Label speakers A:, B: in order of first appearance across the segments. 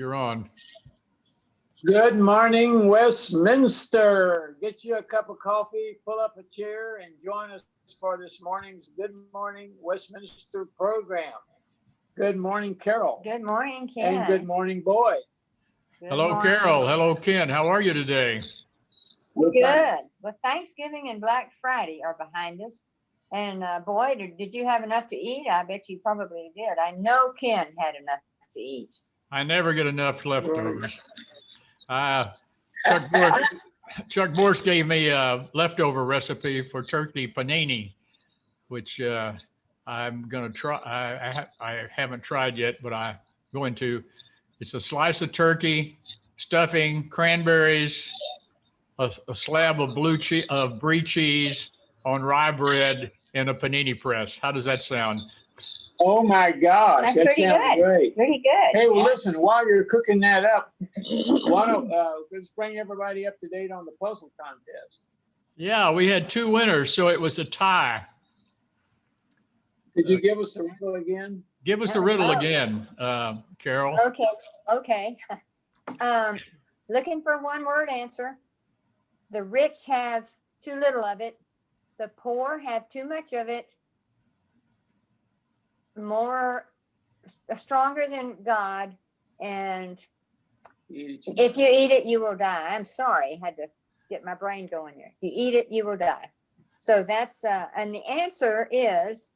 A: You're on.
B: Good morning, Westminster. Get you a cup of coffee, pull up a chair, and join us for this morning's Good Morning Westminster program. Good morning, Carol.
C: Good morning, Ken.
B: And good morning, Boyd.
C: Good
A: Hello,
C: morning.
A: Carol. Hello, Ken. How are you today?
C: Good. Well, Thanksgiving and Black Friday are behind us. And Boyd, did you have enough to eat? I bet you probably did. I know Ken had enough to eat.
A: I never get enough leftovers. Chuck Morse gave me a leftover recipe for turkey panini, which I'm going to try. I haven't tried yet, but I'm going to. It's a slice of turkey, stuffing, cranberries, a slab of brie cheese on rye bread, and a panini press. How does that sound?
B: Oh my gosh,
C: That's
B: that
C: pretty
B: sounds
C: good.
B: great.
C: Pretty good.
B: Hey, well, listen, while you're cooking that up, why don't let's bring everybody up to date on the puzzle contest.
A: Yeah, we had two winners, so it was a tie.
B: Could you give us the riddle again?
A: Give us a riddle again, Carol.
C: Okay. Looking for one word answer. The rich have too little of it. The poor have too much of it. Stronger than God. And if you eat it, you will die. I'm sorry. I had to get my brain going here. If you eat it, you will die. So that's, and the answer is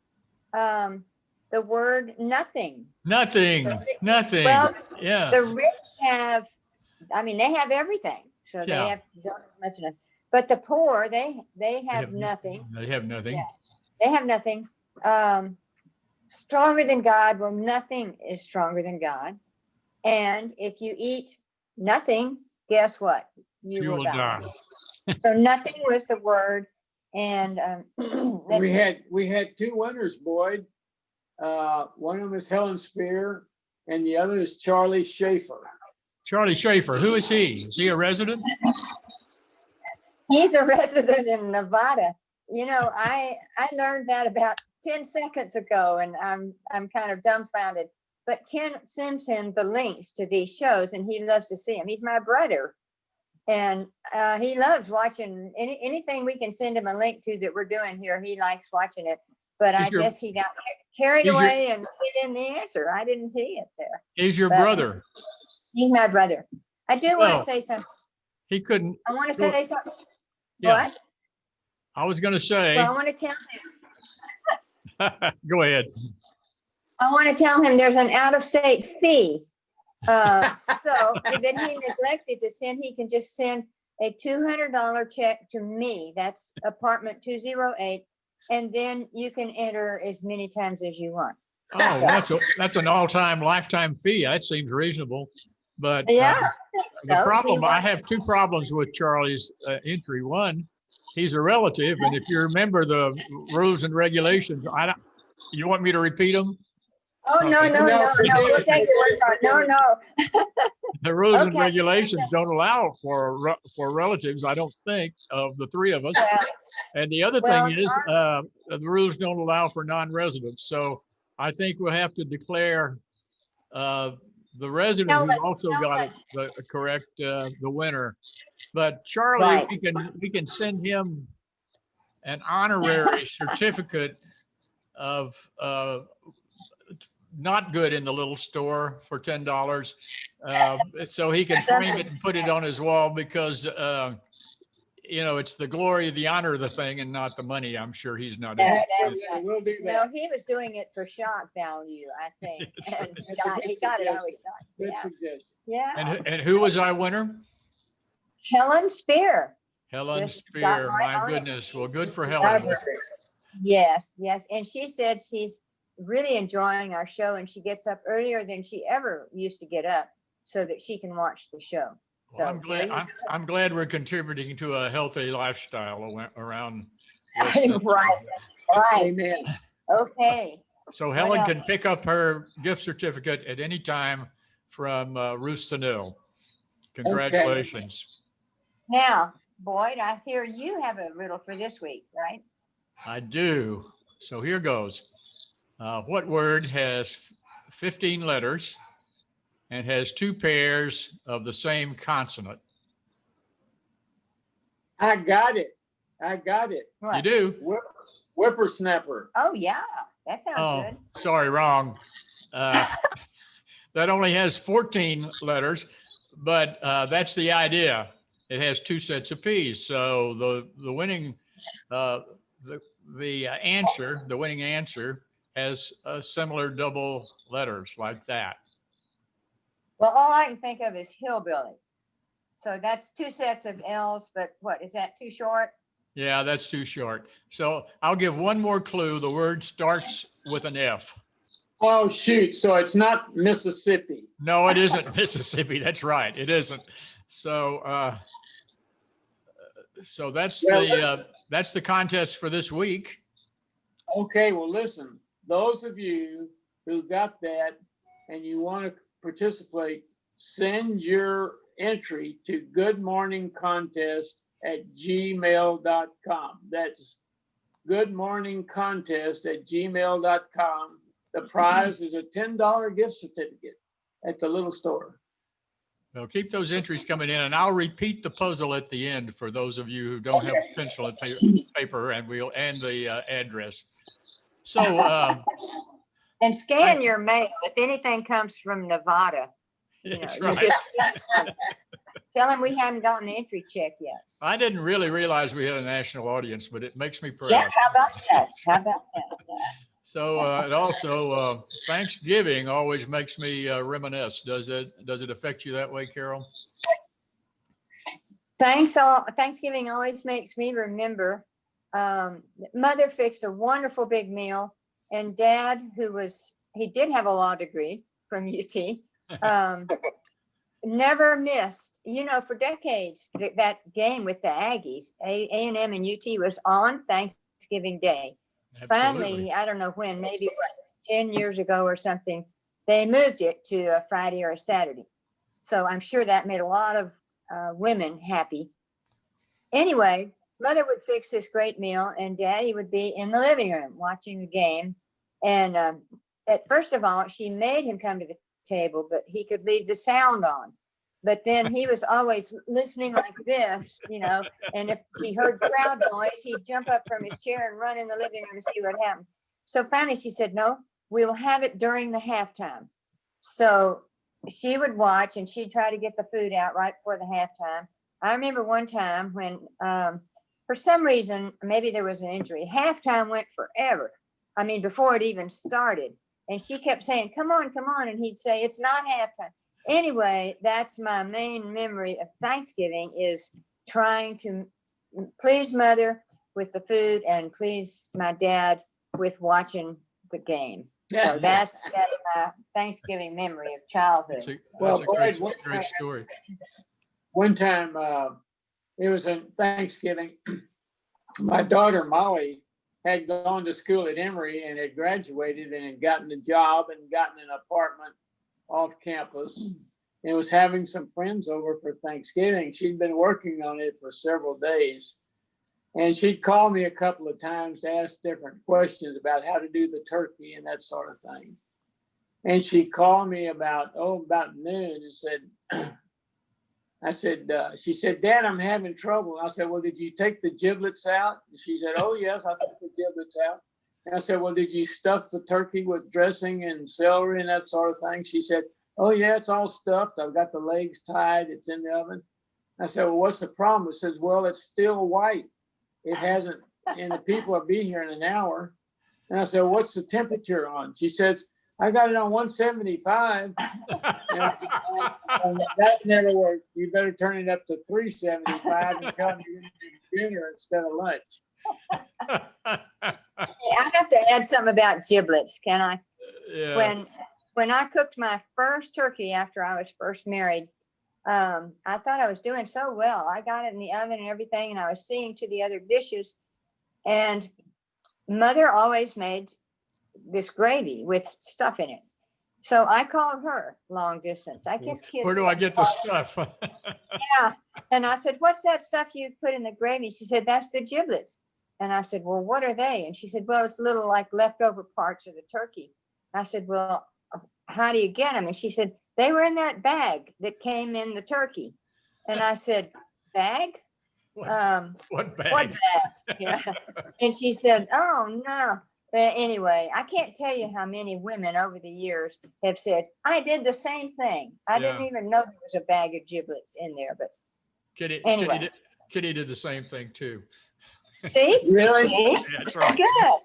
C: the word nothing.
A: Nothing.
C: Well,
A: Yeah.
C: the rich have, they have everything. So
A: Yeah.
C: they have much enough. But the poor, they have nothing.
A: They have nothing.
C: Yeah, they have nothing. Stronger than God. Well, nothing is stronger than God. And if you eat nothing, guess what? You will die. So nothing was the word. And
B: we had two winners, Boyd. One of them is Helen Spear, and the other is Charlie Schaefer.
A: Charlie Schaefer, who is he? Is he a resident?
C: He's a resident in Nevada. You know, I learned that about 10 seconds ago, and I'm kind of dumbfounded. But Ken sends him the links to these shows, and he loves to see them. He's my brother, and he loves watching anything we can send him a link to that we're doing here. He likes watching it. But I guess he got carried away and put in the answer. I didn't see it there.
A: He's your brother.
C: He's my brother. I do want to say something.
A: He couldn't.
C: I want to say something.
A: Yeah.
C: What?
A: I was going to say.
C: Well, I want to tell him.
A: Go ahead.
C: I want to tell him there's an out-of-state fee. So that he neglected to send, he can just send a $200 check to me. That's apartment 208. And then you can enter as many times as you want.
A: Oh, that's an all-time lifetime fee. That seems reasonable. But
C: yeah,
A: the problem, I have two problems with Charlie's entry. One, he's a relative, and if you remember the rules and regulations, you want me to repeat them?
C: Oh, no. We'll take your word for it. No.
A: The rules and regulations don't allow for relatives, I don't think, of the three of us. And the other thing is, the rules don't allow for non-residents. So I think we'll have to declare the resident who also got it correct, the winner. But Charlie, we can send him an honorary certificate of not good in the little store for $10, so he can frame it and put it on his wall because it's the glory, the honor of the thing, and not the money. I'm sure he's not.
C: We'll do that. No, he was doing it for shock value, I think. And he got it always.
B: Good suggestion.
C: Yeah.
A: And who was our winner?
C: Helen Spear.
A: Helen Spear. My goodness. Well, good for Helen.
C: Yes. And she said she's really enjoying our show, and she gets up earlier than she ever used to get up so that she can watch the show.
A: Well, so I'm glad we're contributing to a healthy lifestyle around.
C: Right.
B: Amen.
C: Okay.
A: So Helen can pick up her gift certificate at any time from Ruth Sanil. Congratulations.
C: Okay. Now, Boyd, I hear you have a riddle for this week, right?
A: I do. So here goes. What word has 15 letters and has two pairs of the same consonant.
B: I got it. I got it.
A: You
C: What?
A: do?
B: Whippersnapper.
C: Oh, yeah, that sounds
A: Oh,
C: good.
A: sorry, wrong. That only has 14 letters, but that's the idea. It has two sets of P's. So the winning, the answer, the winning answer has similar double letters like that.
C: Well, all I can think of is hillbilly. So that's two sets of L's, but what, is that too short?
A: Yeah, that's too short. So I'll give one more clue. The word starts with an F.
B: Oh, shoot. So it's not Mississippi.
A: No, it isn't Mississippi. That's right. It isn't. So, so that's the contest for this week.
B: Okay, well, listen, those of you who got that and you want to participate, send your entry to goodmorningcontest@gmail.com. That's goodmorningcontest@gmail.com. The prize is a $10 gift certificate at the little store.
A: Well, keep those entries coming in, and I'll repeat the puzzle at the end for those of you who don't have pencil and paper, and the address. So,
C: And scan your mail. If anything comes from Nevada,
A: that's
C: you
A: right.
C: just tell them we haven't gotten an entry check yet.
A: I didn't really realize we had a national audience, but it makes me proud.
C: Yeah, how about that? How about that?
A: So, and also Thanksgiving always makes me reminisce. Does it affect you that way, Carol?
C: Thanksgiving always makes me remember. Mother fixed a wonderful big meal, and Dad, he did have a law degree from UT, never missed. For decades that game with the Aggies, A&M and UT, was on Thanksgiving Day.
A: Absolutely.
C: Finally, I don't know when, maybe 10 years ago or something, they moved it to a Friday or a Saturday. So I'm sure that made a lot of women happy. Anyway, Mother would fix this great meal, and Daddy would be in the living room watching the game. And first of all, she made him come to the table, but he could leave the sound on. But then he was always listening like this, and if he heard crowd noise, he'd jump up from his chair and run in the living room and see what happened. So finally she said, no, we'll have it during the halftime. So she would watch, and she'd try to get the food out right before the halftime. I remember one time when, for some reason, maybe there was an injury, halftime went forever. I mean, before it even started. And she kept saying, come on, and he'd say, it's not halftime. Anyway, that's my main memory of Thanksgiving, is trying to please Mother with the food and please my dad with watching the game. So that's my Thanksgiving memory of childhood.
A: That's a great story.
B: One time, it was in Thanksgiving, my daughter Molly had gone to school at Emory and had graduated and had gotten a job and gotten an apartment off campus, and was having some friends over for Thanksgiving. She'd been working on it for several days, and she'd call me a couple of times to ask different questions about how to do the turkey and that sort of thing. And she called me about noon and said, she said, Dad, I'm having trouble. And I said, well, did you take the giblets out? And she said, oh yes, I took the giblets out. And I said, well, did you stuff the turkey with dressing and celery and that sort of thing? She said, oh yeah, it's all stuffed. I've got the legs tied. It's in the oven. I said, well, what's the problem? It says, well, it's still white. It hasn't, and the people will be here in an hour. And I said, well, what's the temperature on? She says, I got it on 175. And that never worked. You better turn it up to 375 and tell them you're going to do dinner instead of lunch.
C: I have to add something about giblets, can I?
A: Yeah.
C: When I cooked my first turkey after I was first married, I thought I was doing so well. I got it in the oven and everything, and I was seeing to the other dishes. And Mother always made this gravy with stuff in it. So I called her long distance. I guess kids.
A: Where do I get the stuff?
C: Yeah. And I said, what's that stuff you put in the gravy? She said, that's the giblets. And I said, well, what are they? And she said, well, it's little like leftover parts of the turkey. I said, well, how do you get them? And she said, They were in that bag that came in the turkey. And I said, bag?
A: What,
C: What
A: what bag?
C: bag? Yeah. And she said, oh, no. But anyway, I can't tell you how many women over the years have said, I did the same thing. I
A: Yeah.
C: didn't even know there was a bag of giblets in there. But
A: Kitty,
C: anyway.
A: Kitty did the same thing too.
C: See?
B: Really?
C: See?
A: That's right.
C: Good. Well,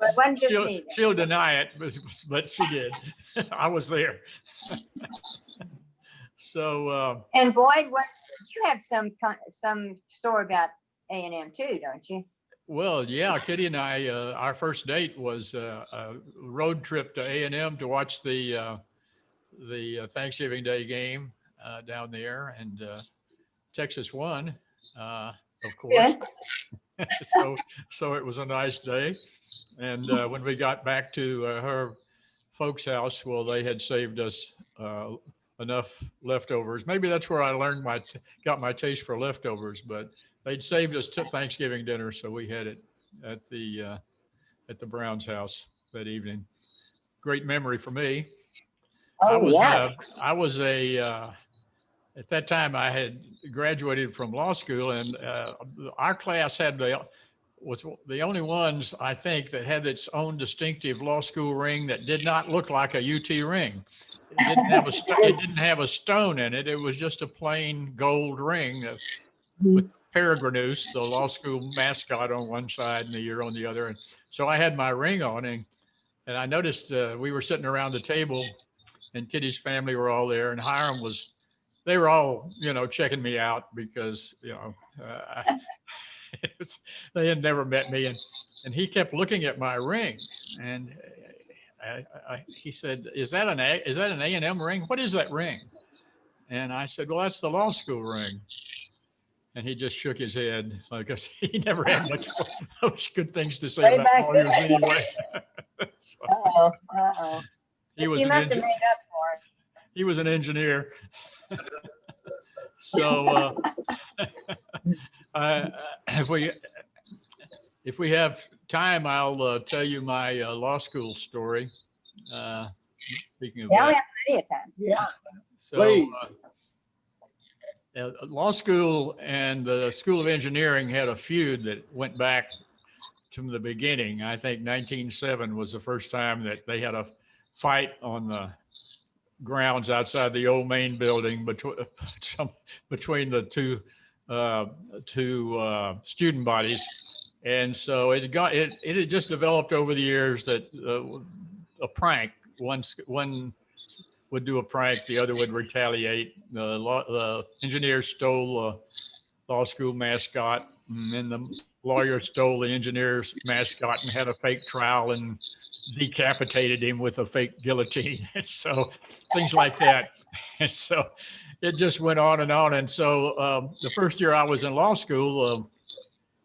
C: it wasn't just
A: She'll,
C: me.
A: she'll deny it, but she did. I was there. So,
C: And Boyd, what you have some story about A&M too, don't you?
A: well, yeah, Kitty and I, our first date was a road trip to A&M to watch the Thanksgiving Day game down there, and Texas won, of course.
C: Good.
A: So it was a nice day. And when we got back to her folks' house, well, they had saved us enough leftovers. Maybe that's where I learned got my taste for leftovers, but they'd saved us to Thanksgiving dinner, so we had it at the Browns' house that evening. Great memory for me.
C: Oh, yeah.
A: I was at that time I had graduated from law school, and our class was the only ones, I think, that had its own distinctive law school ring that did not look like a UT ring. It didn't have a stone in it. It was just a plain gold ring with Peregrinus, the law school mascot, on one side and the year on the other. And so I had my ring on, and I noticed we were sitting around the table, and Kitty's family were all there, and Hiram they were all, checking me out because, they had never met me. And he kept looking at my ring, and he said, is that an A&M ring? What is that ring? And I said, well, that's the law school ring. And he just shook his head, because he never had much good things to say about lawyers anyway. So,
C: He must have made up for it.
A: He was an engineer. So if we have time, I'll tell you my law school story. Speaking of
C: Yeah,
A: that,
C: we have plenty of time.
B: Yeah.
A: so
B: Please.
A: Law school and the School of Engineering had a feud that went back to the beginning. I think 1907 was the first time that they had a fight on the grounds outside the old main building between the two student bodies. And so it had just developed over the years that a prank, one would do a prank, the other would retaliate. The engineers stole the law school mascot, and then the lawyer stole the engineer's mascot and had a fake trial and decapitated him with a fake guillotine. And so things like that. And so it just went on and on. And so the first year I was in law school,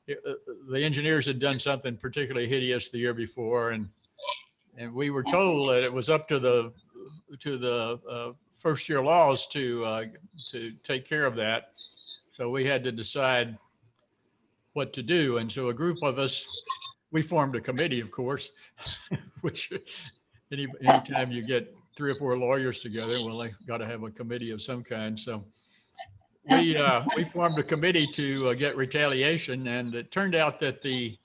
A: the engineers had done something particularly hideous the year before, and we were told that it was up to the first year laws to take care of that. So we had to decide what to do. And so a group of us, we formed a committee, of course, which anytime you get 3 or 4 lawyers together, well, they got to have a committee of some kind. So we formed a committee to get retaliation, and it turned out that the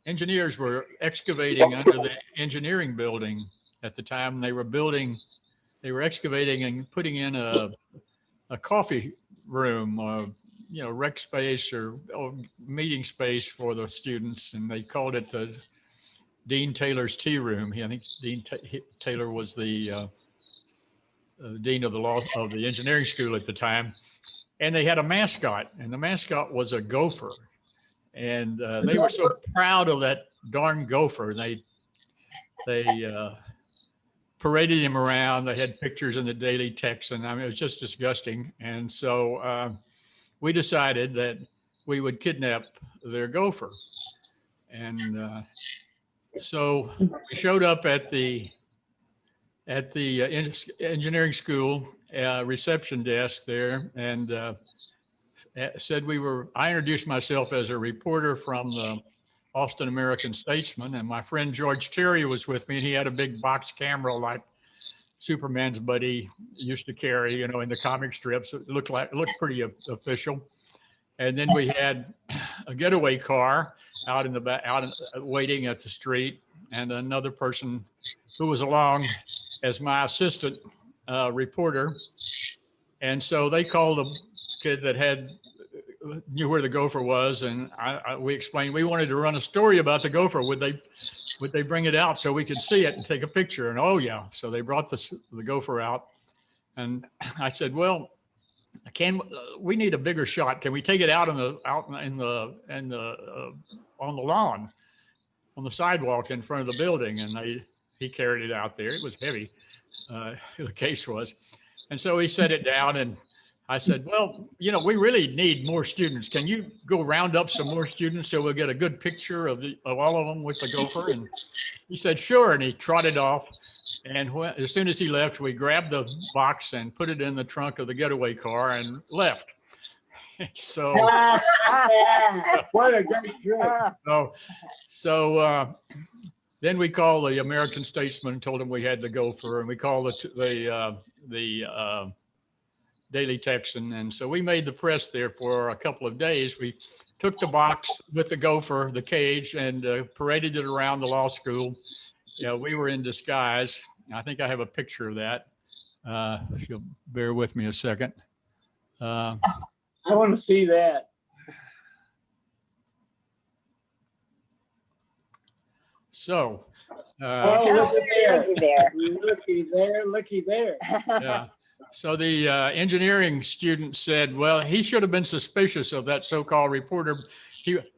A: engineers were excavating under the engineering building at the time. They were excavating and putting in a coffee room, rec space or meeting space for the students, and they called it the Dean Taylor's Tea Room. I think Dean Taylor was the dean of the engineering school at the time, and they had a mascot, and the mascot was a gopher, and they were so proud of that darn gopher. They paraded him around. They had pictures in the Daily Texan. I mean, it was just disgusting. And so we decided that we would kidnap their gopher. And so we showed up at the engineering school reception desk there, and said I introduced myself as a reporter from the Austin American Statesman, and my friend George Terry was with me, and he had a big box camera like Superman's buddy used to carry, you know, in the comic strips. It looked pretty official. And then we had a getaway car out in the back, waiting at the street, and another person who was along as my assistant reporter. And so they called a kid that knew where the gopher was, and we explained we wanted to run a story about the gopher. Would they bring it out so we could see it and take a picture? And oh yeah, so they brought the gopher out, and I said, well, we need a bigger shot. Can we take it out on the lawn, on the sidewalk in front of the building? And he carried it out there. It was heavy, the case was. And so he set it down, and I said, well, you know, we really need more students. Can you go round up some more students so we'll get a good picture of all of them with the gopher? And he said, sure. And he trotted off. And as soon as he left, we grabbed the box and put it in the trunk of the getaway car and left. So
B: what a great trip.
A: So then we called the American Statesman and told them we had the gopher, and we called the Daily Texan. And so we made the press there for a couple of days. We took the box with the gopher, the cage, and paraded it around the law school. Yeah, we were in disguise. I think I have a picture of that. If you'll bear with me a second.
B: I want to see that.
A: So.
C: Looky there.
B: Looky there.
A: Yeah. So the engineering student said, well, he should have been suspicious of that so-called reporter.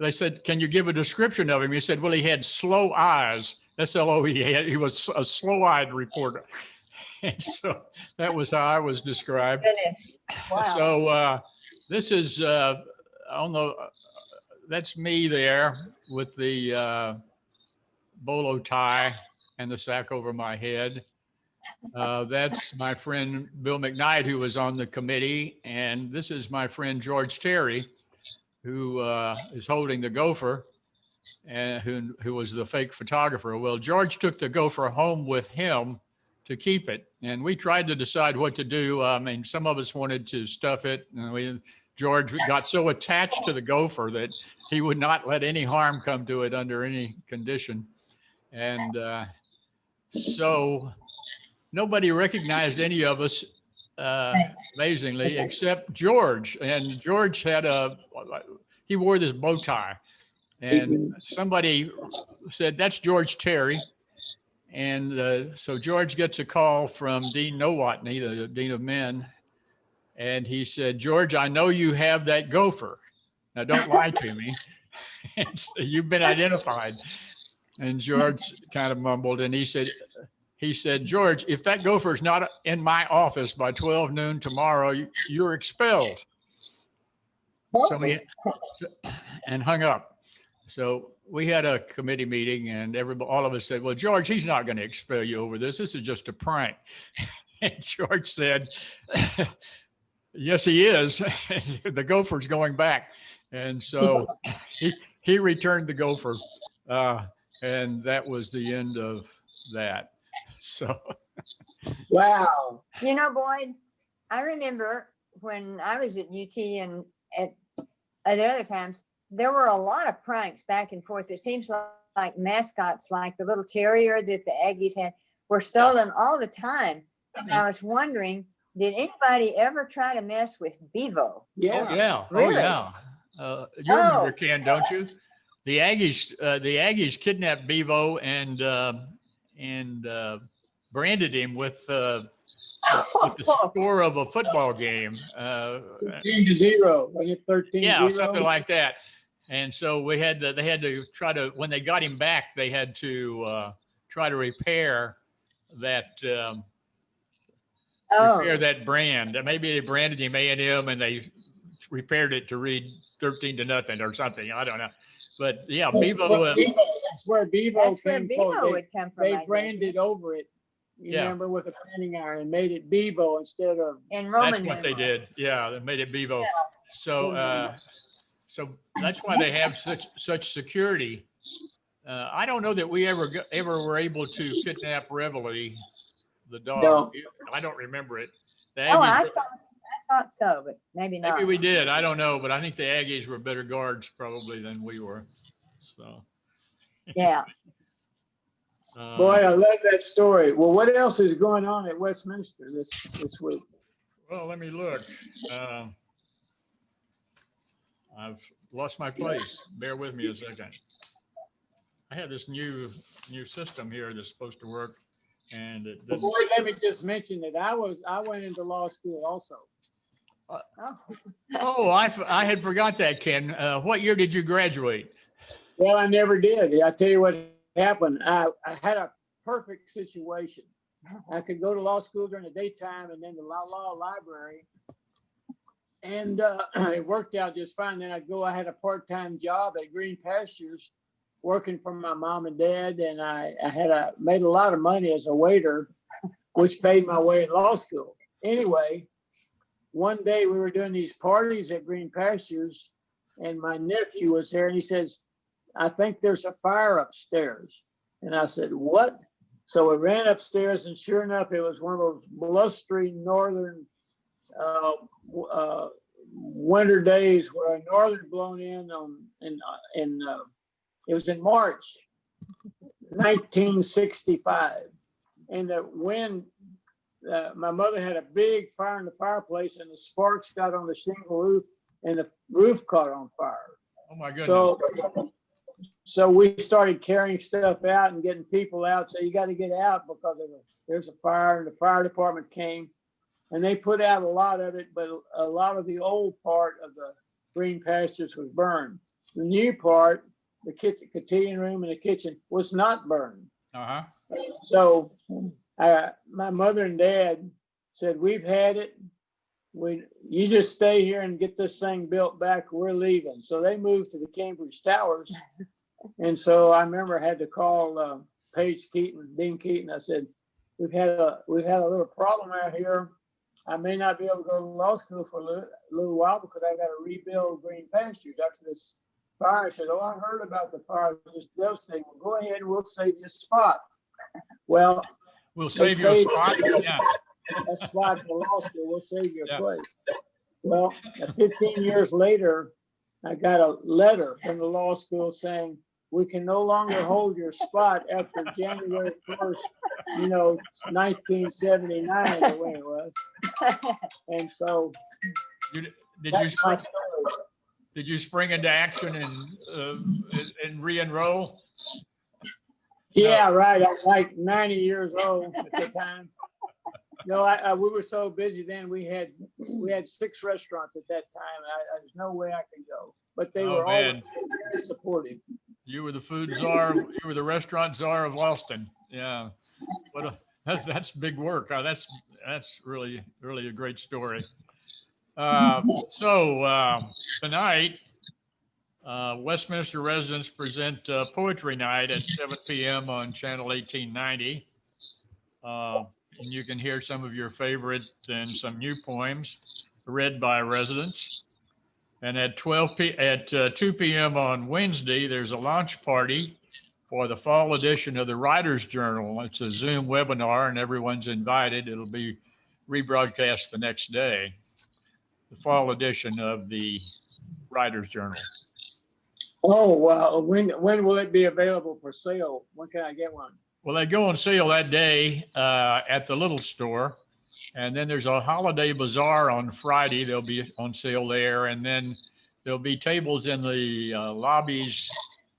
A: They said, can you give a description of him? He said, well, he had slow eyes. S-L-O-E. He was a slow-eyed reporter. And so that was how I was described.
C: Wow.
A: So this is that's me there with the bolo tie and the sack over my head. That's my friend Bill McKnight, who was on the committee. And this is my friend George Terry, who is holding the gopher, and who was the fake photographer. Well, George took the gopher home with him to keep it. And we tried to decide what to do. I mean, some of us wanted to stuff it. And George got so attached to the gopher that he would not let any harm come to it under any condition. And so nobody recognized any of us, amazingly, except George. And George he wore this bow tie. And somebody said, that's George Terry. And so George gets a call from Dean Nowotny, the Dean of Men. And he said, George, I know you have that gopher. Now, don't lie to me. You've been identified. And George kind of mumbled, and he said, George, if that gopher is not in my office by 12 noon tomorrow, you're expelled. So and hung up. So we had a committee meeting, and all of us said, well, George, he's not going to expel you over this. This is just a prank. And George said, yes, he is. The gopher's going back. And so he returned the gopher. And that was the end of that. So.
B: Wow.
C: You know, Boyd, I remember when I was at UT and at other times, there were a lot of pranks back and forth. It seems like mascots, like the little terrier that the Aggies had, were stolen all the time. And I was wondering, did anybody ever try to mess with Bevo?
B: Yeah.
A: Oh, yeah.
C: Really?
A: Oh, yeah. You remember Ken, don't you? The Aggies kidnapped Bevo and branded him with the score of a football game.
B: 13-0. Was it 13-0?
A: Yeah, something like that. And so they had to try to, when they got him back, they had to try to repair that brand. Maybe they branded him A&M and they repaired it to read 13-0 or something. I don't know. But yeah, Bevo.
B: That's where Bevo
C: would come from.
B: They branded over it. You remember, with a branding iron, and made it Bevo instead of.
C: In Roman.
A: That's what they did. Yeah, they made it Bevo. Yeah. So that's why they have such security. I don't know that we ever were able to kidnap Reveille, the dog?
B: No.
A: I don't remember it. The
C: Oh,
A: Aggies,
C: I thought so, but maybe not.
A: maybe we did. I don't know, but I think the Aggies were better guards probably than we were. So.
C: Yeah.
B: Boy, I love that story. Well, what else is going on at Westminster this week?
A: Well, let me look. I've lost my place. Bear with me a second. I have this new system here that's supposed to work, and it
B: Boy,
A: doesn't.
B: let me just mention that I went into law school also.
C: Oh,
A: Oh, I had forgot that, Ken. What year did you graduate?
B: Well, I never did. I tell you what happened. I had a perfect situation. I could go to law school during the daytime and then the law library. And it worked out just fine. Then I had a part-time job at Green Pastures working for my mom and dad. And I made a lot of money as a waiter, which paid my way in law school. Anyway, one day we were doing these parties at Green Pastures and my nephew was there and he says, I think there's a fire upstairs. And I said, what? So we ran upstairs and sure enough, it was one of those blustery northern winter days where a northern blown in it was in March 1965. And the wind, my mother had a big fire in the fireplace and the sparks got on the shingle roof and the roof caught on fire.
A: Oh my goodness.
B: So we started carrying stuff out and getting people out. So you got to get out because there's a fire, and the fire department came and they put out a lot of it, but a lot of the old part of the Green Pastures was burned. The new part, the kitchen, cotillion room and the kitchen was not burned.
A: Uh-huh.
B: So my mother and dad said, we've had it. You just stay here and get this thing built back. We're leaving. So they moved to the Cambridge Towers. And so I remember I had to call Paige Keaton, Dean Keaton. I said, we've had a little problem out here. I may not be able to go to law school for a little while because I got to rebuild Green Pastures after this fire. I said, oh, I heard about the fire. It's devastating. Well, go ahead and we'll save you a spot. Well,
A: we'll save you a spot. Yeah.
B: A spot for law school. We'll save you a place. Well, 15 years later, I got a letter from the law school saying, we can no longer hold your spot after January 1st, 1979, the way it was. And so
A: did you spring into action and re-enroll?
B: Yeah, right. I was like 90 years old at the time. No, we were so busy then. We had 6 restaurants at that time. There's no way I could go, but they were all very supportive.
A: You were the food czar. You were the restaurant czar of Austin. Yeah, that's big work. That's really a great story. So tonight, Westminster residents present Poetry Night at 7 p.m. on Channel 1890. And you can hear some of your favorite and some new poems read by residents. And at 2 p.m. on Wednesday, there's a launch party for the fall edition of the Writers' Journal. It's a Zoom webinar and everyone's invited. It'll be rebroadcast the next day. The fall edition of the Writers' Journal.
B: Oh, wow. When will it be available for sale? When can I get one?
A: Well, they go on sale that day at the Little Store. And then there's a holiday bazaar on Friday. They'll be on sale there. And then there'll be tables in the lobbies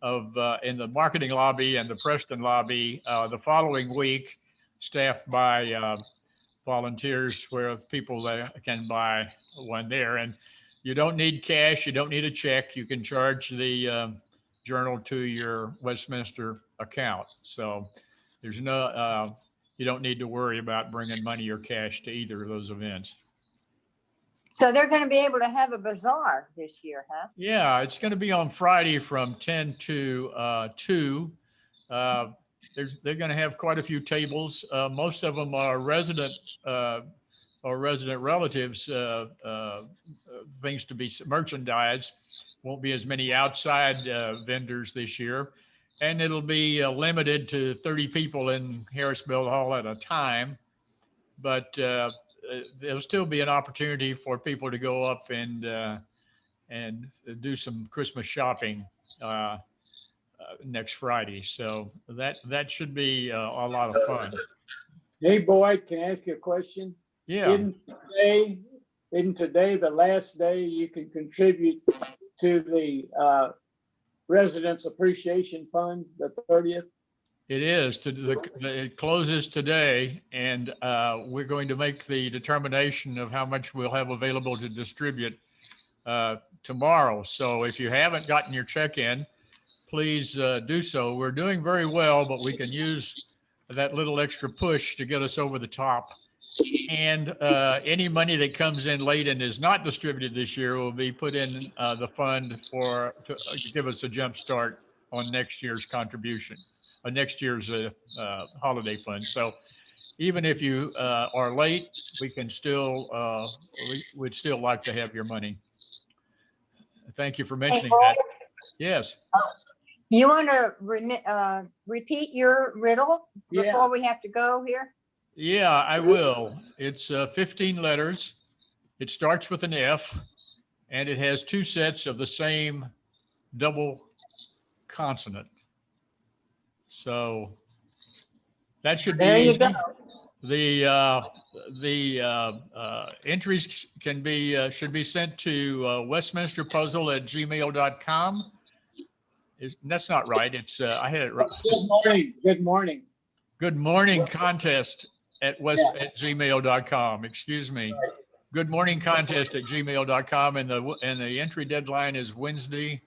A: in the marketing lobby and the Preston lobby the following week, staffed by volunteers where people can buy one there. And you don't need cash. You don't need a check. You can charge the journal to your Westminster account. So there's no, you don't need to worry about bringing money or cash to either of those events.
C: So they're going to be able to have a bazaar this year, huh?
A: Yeah, it's going to be on Friday from 10 to 2. They're going to have quite a few tables. Most of them are resident or resident relatives, things to be merchandised. Won't be as many outside vendors this year. And it'll be limited to 30 people in Harrisville Hall at a time. but there'll still be an opportunity for people to go up and do some Christmas shopping next Friday. So that should be a lot of fun.
B: Hey, Boyd, can I ask you a question?
A: Yeah,
B: Isn't today the last day you can contribute to the Residents Appreciation Fund, the 30th?
A: it is. It closes today, and we're going to make the determination of how much we'll have available to distribute tomorrow. So if you haven't gotten your check in, please do so. We're doing very well, but we can use that little extra push to get us over the top. And any money that comes in late and is not distributed this year will be put in the fund to give us a jump start on next year's contribution, next year's holiday fund. So even if you are late, we can still, we'd still like to have your money. Thank you for mentioning that. Yes.
C: You want to repeat your riddle
B: Yeah.
C: before we have to go here?
A: Yeah, I will. It's 15 letters. It starts with an F, and it has two sets of the same double consonant. So that should be
C: There you
A: easy.
C: go.
A: The entries can be should be sent to westminsterpuzzle@gmail.com. That's not right. It's I had it right.
B: Good morning. Good morning.
A: Good morning contest at gmail.com. Excuse me. Good morning contest at gmail.com, and the entry deadline is Wednesday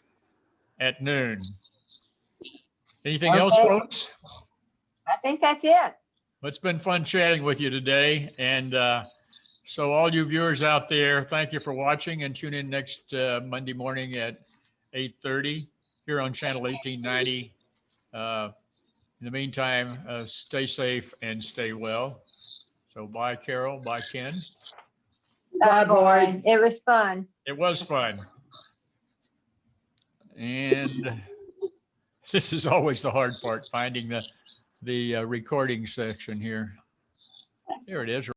A: at noon. Anything else, folks?
C: I think that's it.
A: It's been fun chatting with you today. And so all you viewers out there, thank you for watching, and tune in next Monday morning at 8:30 here on channel 1890. In the meantime, stay safe and stay well. So bye, Carol. Bye, Ken.
B: Bye, Boyd.
C: It was fun.
A: It was fun. And this is always the hard part, finding the recording section here. Here it is.